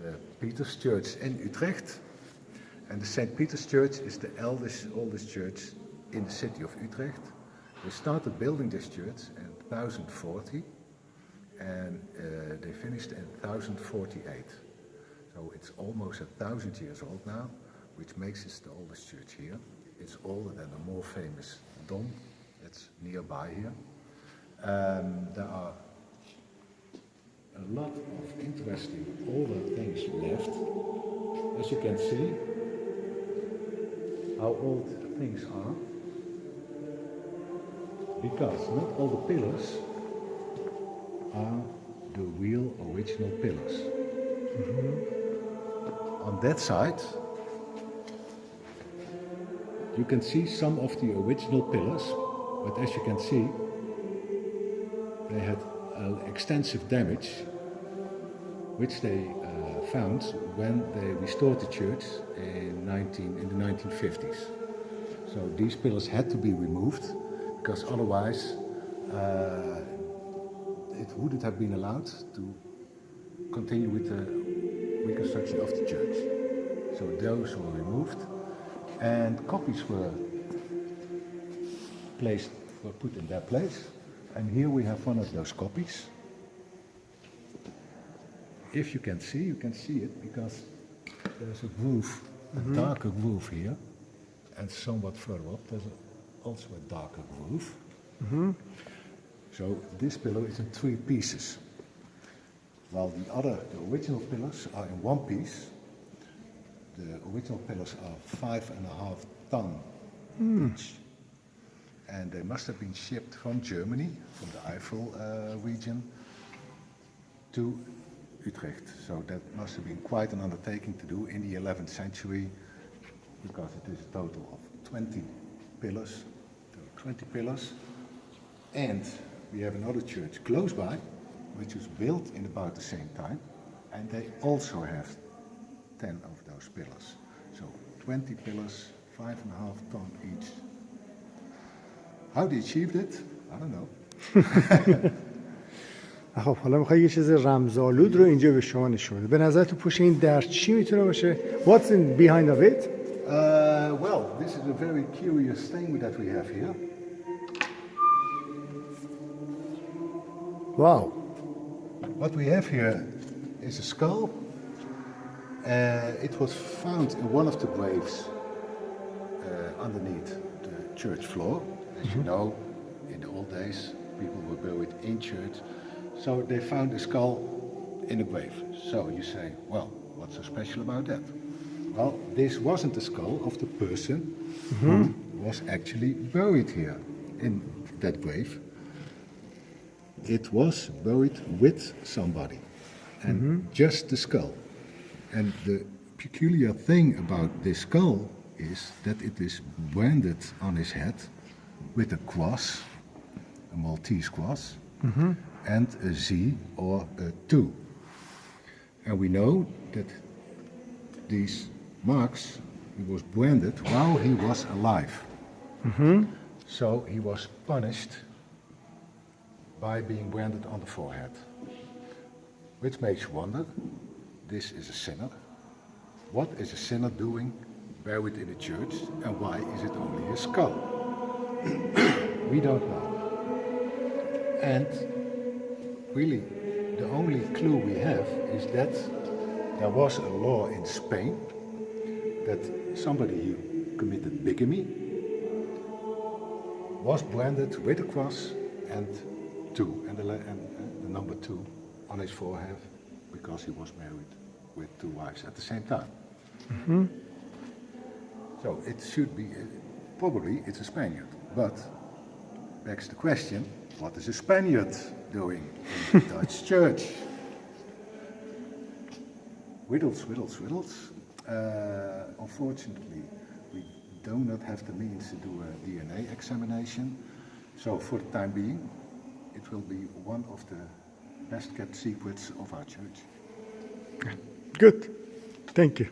the Peter's Church in Utrecht. And the St. Peter's Church is the oldest church in the city of Utrecht. They started building this church in 1040 and they finished in 1048. So it's almost 1,000 years old now, which makes it the oldest church here. It's older than the more famous Dom that's nearby here. There are a lot of interesting older things left. As you can see, how old things are. Because not all the pillars are the real original pillars. On that side, you can see some of the original pillars, but as you can see, they had extensive damage, which they found when they restored the church in the 1950s. So these pillars had to be removed, because otherwise it wouldn't have been allowed to continue with the reconstruction of the church. So those were removed, and copies were put in their place. And here we have one of those copies. If you can see it because there's a groove, a darker groove here, and somewhat further up there's also a darker groove. So this pillar is in 3 pieces, while the original pillars are in 1 piece. The original pillars are 5.5 tons each. And they must have been shipped from Germany, from the Eifel region, to Utrecht. So that must have been quite an undertaking to do in the 11th century, because it is a total of 20 pillars. And we have another church close by, which was built in about the same time, and they also have 10 of those pillars. So 20 pillars, 5.5 tons each. How they achieved it? I don't know. خب حالا میخوای یه چیز رمزآلود رو اینجا به شما نشون بده. به نظر تو پشت این در چی میتونه باشه؟ What's in behind of it? Well, this is a very curious thing that we have here. Wow. What we have here is a skull. It was found in one of the graves underneath the church floor. As you know, in the old days, people were buried in church. So they found a skull in a grave. So you say, well, what's so special about that? Well, this wasn't the skull of the person who was actually buried here in that grave. It was buried with somebody, and just the skull. And the peculiar thing about this skull is that it is branded on his head with a cross, a Maltese cross, and a Z or a 2. And we know that these marks, he was branded while he was alive. So he was punished by being branded on the forehead. Which makes you wonder, this is a sinner. What is a sinner doing buried in a church, and why is it only a skull? We don't know. And really, the only clue we have is that there was a law in Spain that somebody who committed bigamy was branded with a cross and 2, and the number 2 on his forehead, because he was married with 2 wives at the same time. So it should be, probably it's a Spaniard, but begs the question, what is a Spaniard doing in the Dutch church? Riddles. Unfortunately, we do not have the means to do a DNA examination, so for the time being, it will be one of the best kept secrets of our church. Good. Thank you.